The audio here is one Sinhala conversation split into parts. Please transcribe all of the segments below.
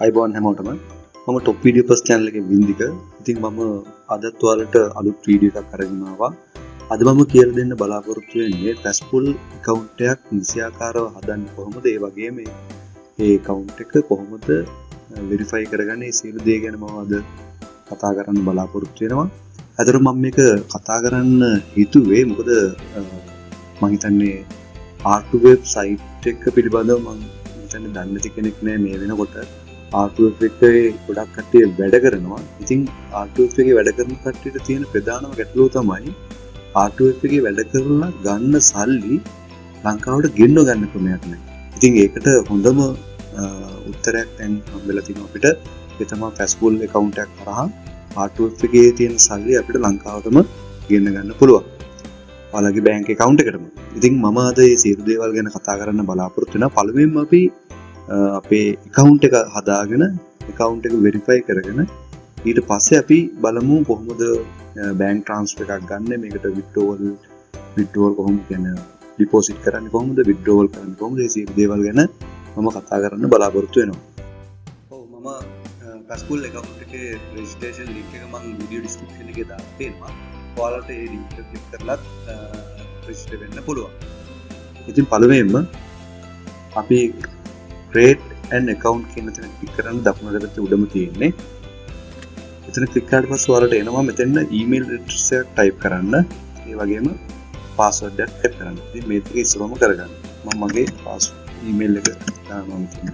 අයිබෝන් හැමෝටම මම টොප් වීඩියෝ පස් channel එකේ වින්දික. ඉතින් මම අදත් ඔයාලට අලුත් වීඩියෝ එකක් අරගෙන ආවා. අද මම කියලා දෙන්න බලාපොරොත්තු වෙන්නේ paxful account එකක් නිසියාකාරව හදන්නේ කොහොමද? ඒ වගේම මේ account එක කොහොමද verify කරගන්නේ? සියලු දේ ගැන මම අද කතා කරන්න බලාපොරොත්තු වෙනවා. අතට මම මේක කතා කරන්න හිතුවේ මොකද මම හිතන්නේ R2 web site එක පිළිබඳව මම හිතන්නේ දන්නේ නැති කෙනෙක් නෑ මේ වෙනකොට. R2F එකේ ගොඩක් කට්ටිය වැඩ කරනවා. ඉතින් R2F එකේ වැඩ කරන කට්ටියට තියෙන ප්‍රධානම ගැටලුව තමයි R2F එකේ වැඩ කරලා ගන්න සල්ලි ලංකාවට ගෙන්න ගන්න ක්‍රමයක් නැහැ. ඉතින් ඒකට හොඳම උත්තරයක් දැන් හම්බෙලා තිනවා අපිට. ඒ තමයි paxful account එකක් කරා R2F එකේ තියෙන සල්ලි අපිට ලංකාවටම ගෙන්න ගන්න පුළුවන්. ඔයාලගේ බැංක් account එකටම. ඉතින් මම අද මේ සියලු දේවල් ගැන කතා කරන්න බලාපොරොත්තු වෙනවා. පළමුවෙන්ම අපි අපේ account එක හදාගෙන account එක verify කරගෙන ඊට පස්සේ අපි බලමු කොහොමද bank transfer එකක් ගන්න මේකට withdrawal කොහොමද කියන්නේ deposit කරන්නේ කොහොමද withdrawal කරන්නේ කොහොමද මේ සියලු දේවල් ගැන මම කතා කරන්න බලාපොරොත්තු වෙනවා. ඔව් මම paxful account එකේ registration link එක මම video description එකේ දාලා තියෙනවා. ඔයාලට ඒ link එක click කරලා register වෙන්න පුළුවන්. ඉතින් පළමුවෙන්ම අපි create an account කියන තැන ක්ලික් කරන්න දකුණු පැත්තේ උඩම තියෙන්නේ. එතන ක්ලික් කරාට පස්සේ ඔයාලට එනවා මෙතන email address එකක් type කරන්න. ඒ වගේම password එකක් set කරන්න. ඉතින් මේ ටික ඉස්සරහම කරගන්න. මම මගේ email එක දානවා මෙතන.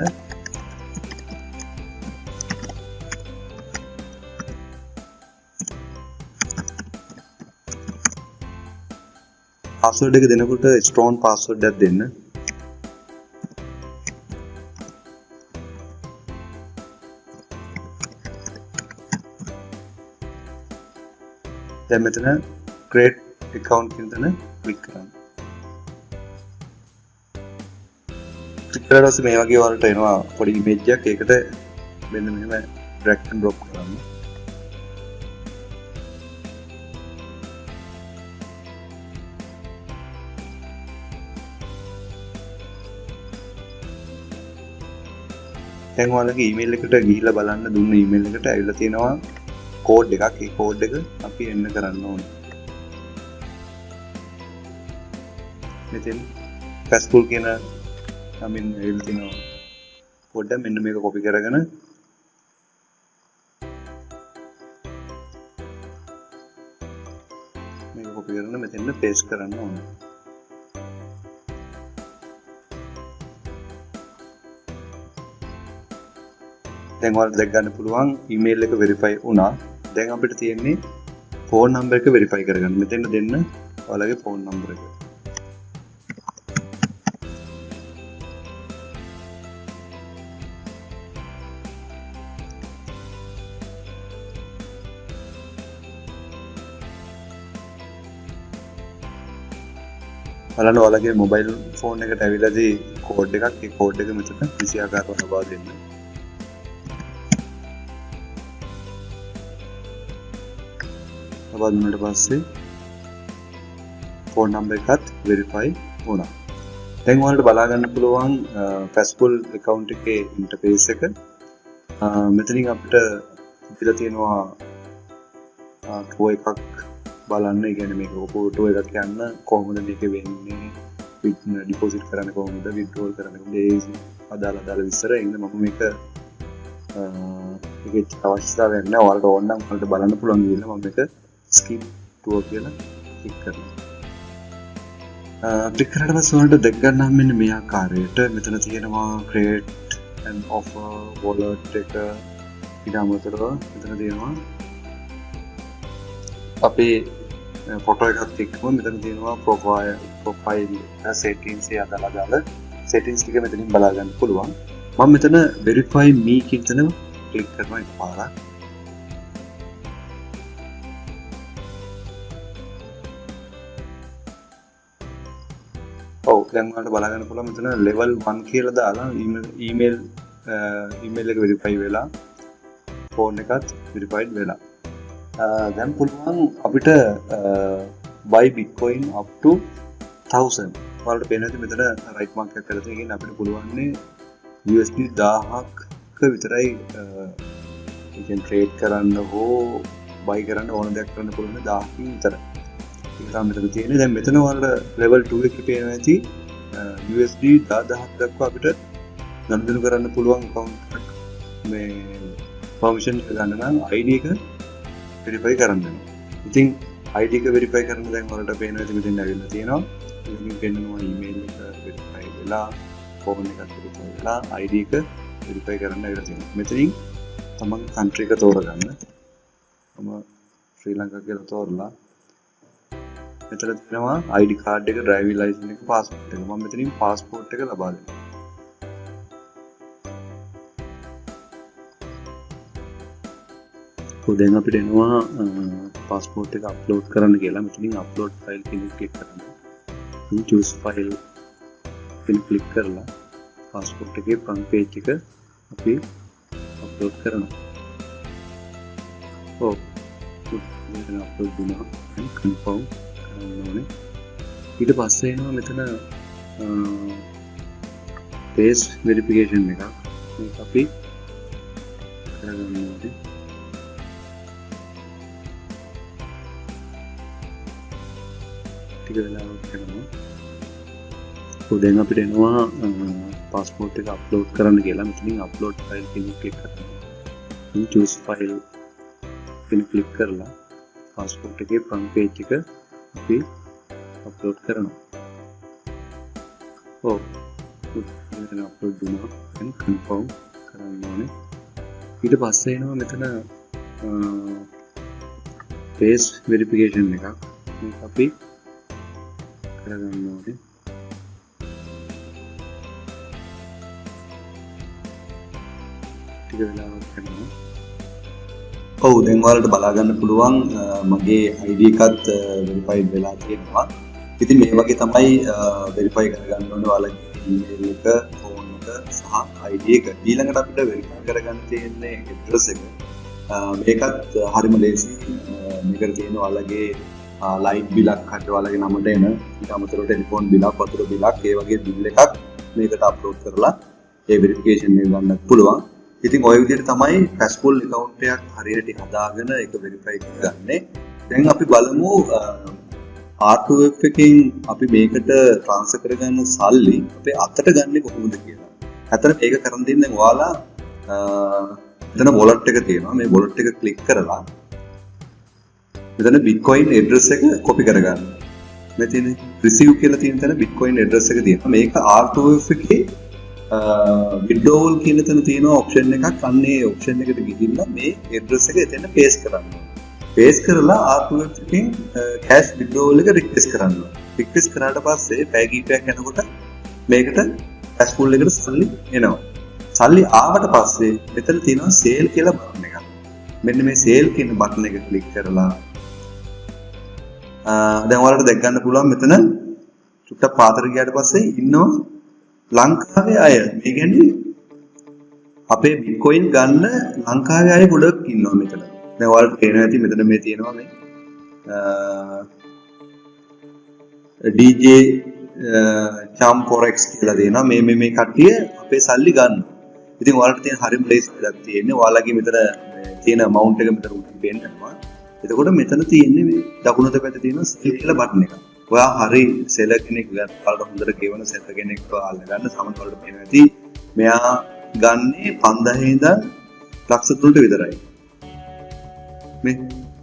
password එක දෙනකොට strong password එකක් දෙන්න. දැන් මෙතන create account කියන තැන ක්ලික් කරන්න. ක්ලික් කරලා පස්සේ මේ වගේ වලට එනවා පොඩි image එකක්. ඒකට මෙන්න මෙහෙම drag and drop කරන්න. දැන් ඔයාලගේ email එකට ගිහිල්ලා බලන්න දුන්න email එකට ඇවිල්ලා තියෙනවා කෝඩ් එකක්. ඒ කෝඩ් එක අපි එන්න කරන්න ඕනේ. මෙතෙන් paxful කියන නමින් ඇවිල්ලා තිනවා කෝඩ් එක. මෙන්න මේක කොපි කරගෙන මෙතෙන් paste කරන්න ඕනේ. දැන් ඔයාලට දැක් ගන්න පුළුවන් email එක verify වුණා. දැන් අපිට තියෙන්නේ phone number එක verify කරගන්න. මෙතෙන් දෙන්න ඔයාලගේ phone number එක. බලන්න ඔයාලගේ mobile phone එකට ඇවිල්ලාදී code එකක්. ඒ code එක මෙතන විසියාකාරව ලබා දෙන්න. ලබා දුන්නාට පස්සේ phone number එකත් verify වුණා. දැන් ඔයාලට බලා ගන්න පුළුවන් paxful account එකේ interface එක. මෙතනින් අපිට ඉතිලා තියෙනවා ටෝ එකක් බලන්න. ඒ කියන්නේ මේක ටෝ එකක් යන්න කොහොමද මේක වෙන්නේ, deposit කරන්නේ කොහොමද, withdrawal කරන්නේ කොහොමද, ඒ අදාළ විස්තර ඉන්න මම මේක ඒකේ අවශ්‍යතාවයක් නැහැ. ඔයාලට ඕන නම් ඔයාලට බලන්න පුළුවන් කියලා මම මේක skip tour කියලා ක්ලික් කරනවා. ක්ලික් කරලා පස්සේ ඔයාලට දැක් ගන්න මෙන්න මේ ආකාරයට මෙතන තියෙනවා create an offer wallet එක. ඊට අමතරව මෙතන තියෙනවා අපේ ෆොටෝ එකක් තියනවා. මෙතන තියෙනවා profile settings ඒ අදාළ settings ටික මෙතනින් බලා ගන්න පුළුවන්. මම මෙතන verify me කියන තැන ක්ලික් කරනවා එකපාරක්. ඔව් දැන් ඔයාලට බලා ගන්න පුළුවන් මෙතන level 1 කියලා දාලා email එක verify වෙලා phone එකත් verified වෙලා. දැන් පුළුවන් අපිට buy bitcoin up to 1000. ඔයාලට පේනවා මෙතන right mark එකක් කරලා තියෙන අපිට පුළුවන් USD 1000ක් විතරයි you can trade කරන්න හෝ buy කරන්න ඕන දෙයක් කරන්න පුළුවන් 1000කින් විතර. ඒක තමයි මෙතන තියෙන්නේ. දැන් මෙතන ඔයාලට level 2 එකේ පේනවා ඇති USD 10000ක් දක්වා අපිට ගනුදෙනු කරන්න පුළුවන් account එකක් මේ permission එක ගන්න නම් ID එක verify කරන්න වෙනවා. ඉතින් ID එක verify කරන්න දැන් ඔයාලට පේනවා ඇති මෙතෙන් ඇවිල්ලා තියෙනවා. ඉතින් පේනවා email එක verify වෙලා phone එකත් verify වෙලා ID එක verify කරන්න ඇවිල්ලා තියෙනවා. මෙතනින් තමන්ගේ country එක තෝරගන්න. මම ශ්‍රී ලංකා කියලා තෝරලා මෙතන තියෙනවා ID card එක, driving license එක, passport එක. මම මෙතනින් passport එක ලබා දෙනවා. දැන් අපිට එනවා passport එක upload කරන්න කියලා. මෙතනින් upload file කියන එක click කරන්න. ඉතින් choose file කියන click කරලා passport එකේ front page එක අපි upload කරනවා. මෙතන අප්ලෝඩ් වුණා and confirm කරන්න ඕනේ. ඊට පස්සේ එනවා මෙතන face verification එකක්. මේක අපි කරගන්න ඕනේ. ටික වෙලාවක් කරනවා. දැන් අපිට එනවා passport එක upload කරන්න කියලා. මෙතනින් upload file කියන එක click කරනවා. ඉතින් choose file click කරලා passport එකේ front page එක අපි upload කරනවා. මෙතන upload වුණා and confirm කරන්න ඕනේ. ඊට පස්සේ එනවා මෙතන face verification එකක්. මේක අපි කරගන්න ඕනේ. ටික වෙලාවක් කරනවා. දැන් ඔයාලට බලා ගන්න පුළුවන් මගේ ID එකත් verify වෙලා තියෙනවා. ඉතින් මේ වගේ තමයි verify කරගන්න ඕනේ ඔයාලගේ email එක, phone එක සහ ID එක. ඊළඟට අපිට verify කරගන්න තියෙන්නේ address එක. මේකත් හරිම ලේසි. මේකට තියෙන ඔයාලගේ light bill එකක් හරි ඔයාලගේ නමට එන ඊට අමතරව telephone bill එකක්, වතුර bill එකක්, ඒ වගේ bill එකක් මේකට upload කරලා ඒ verification එක ගන්න පුළුවන්. ඉතින් ඔය විදිහට තමයි paxful account එකක් හරියට හදාගෙන ඒක verify කරගන්නේ. දැන් අපි බලමු R2F එකෙන් අපි මේකට transfer කරගන්න සල්ලි අපේ අතට ගන්නෙ කොහොමද කියලා. ඇත්තට මේක කරන් දෙන්නේ ඔයාලා මෙතන wallet එක තියෙනවා. මේ wallet එක click කරලා මෙතන bitcoin address එක copy කරගන්න. මෙතන receive කියලා තියෙන තැන bitcoin address එක තියෙනවා. මේක R2F එකේ withdrawal කියන තැන තියෙන option එකක්. අන්නේ option එකට ගිහිල්ලා මේ address එක එතන paste කරන්න ඕනේ. paste කරලා R2F එකෙන් cash withdrawal එක request කරන්න ඕනේ. request කරාට පස්සේ පැය කිහිපයක් යනකොට මේකට paxful එකට සල්ලි එනවා. සල්ලි ආවට පස්සේ මෙතන තියෙනවා sale කියලා button එකක්. මෙන්න මේ sale කියන button එක click කරලා දැන් ඔයාලට දැක් ගන්න පුළුවන් මෙතන චුට්ටක් පාතර ගියාට පස්සේ ඉන්නවා ලංකාවේ අය. මේ කියන්නේ අපේ bitcoin ගන්න ලංකාවේ අය ගොඩක් ඉන්නවා මෙතන. දැන් ඔයාලට පේනවා ඇති මෙතන මේ තියෙනවා මේ DJ Cham Forex කියලා දෙනවා. මේ කට්ටිය අපේ සල්ලි ගන්න. ඉතින් ඔයාලට තියෙන හරිම ප්ලේස් එකක් තියෙන්නේ. ඔයාලගේ මෙතන තියෙන amount එක මෙතන උඩින් පේනවා. එතකොට මෙතන තියෙන්නේ මේ දකුණත පැත්තේ තියෙන sell කියලා බටන් එක. ඔයා හරි seller කෙනෙක් ඔයාලට හොඳට ගෙවන seller කෙනෙක් ඔයාලා ගන්න සමහර වලට පේනවා ඇති. මෙයා ගන්නේ 5000 ඉඳන් ලක්ෂ 3ට විතරයි. මේ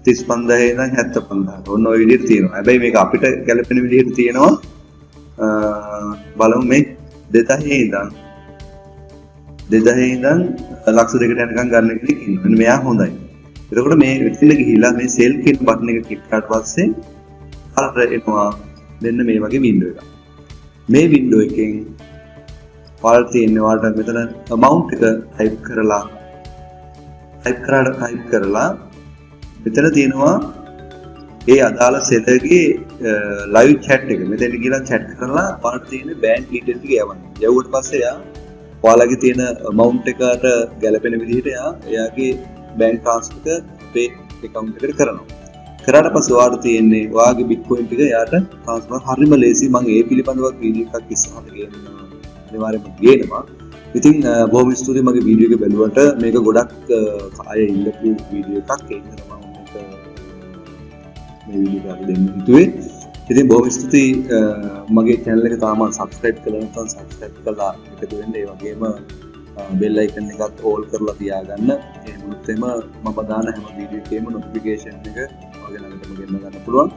35000 ඉඳන් 75000. ඔන්න ඔය විදිහට තියෙනවා. හැබැයි මේක අපිට ගැලපෙන විදිහට තියෙනවා. බලමු මේ 2000 ඉඳන් ලක්ෂ 2කට යනකම් ගන්න කෙනෙක් ඉන්නවා. මෙන්න මෙයා හොඳයි. එතකොට මේ විදිහට ගිහිලා මේ sell කියන බටන් එක ක්ලික් කරාට පස්සේ අර එනවා මෙන්න මේ වගේ window එකක්. මේ window එකෙන් ඔයාලට තියෙන්නේ ඔයාලට මෙතන amount එක type කරලා මෙතන තියෙනවා ඒ අදාළ sellerගේ live chat එක. මෙතන ගිහලා chat කරලා ඔයාලට තියෙන bank details ටික යවන්න. යවුවට පස්සේ ඔයාලගේ තියෙන amount එකට ගැලපෙන විදිහට එයාගේ bank transfer එක pay account එකට කරනවා. කරාට පස්සේ ඔයාලට තියෙන්නේ ඔයාගේ bitcoin ටික එයාට transfer හරිම ලේසි. මම ඒ පිළිබඳව වීඩියෝ එකක් ඉස්සරහට ගේනවා. අනිවාර්යයෙන්ම ගේනවා. ඉතින් බොහොම ස්තුතියි මගේ වීඩියෝ එක බැලුවට. මේක ගොඩක් අය ඉල්ලපු වීඩියෝ එකක්. ඒක නිසා මම මේක මේ වීඩියෝ එක දෙන්න හිතුවේ. ඉතින් බොහොම ස්තුතියි මගේ channel එක තාම subscribe කරලා නැත්නම් subscribe කරලා එකතු වෙන්න. ඒ වගේම bell icon එකත් all කරලා තියාගන්න. එහෙම වුණොත් මම දාන හැම වීඩියෝ එකේම notification එක ඔයගලන්ටම ගෙන්න ගන්න පුළුවන්.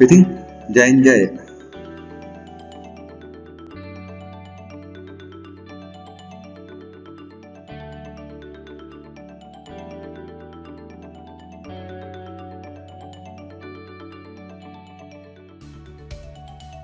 ඉතින් ජයෙන් ජය.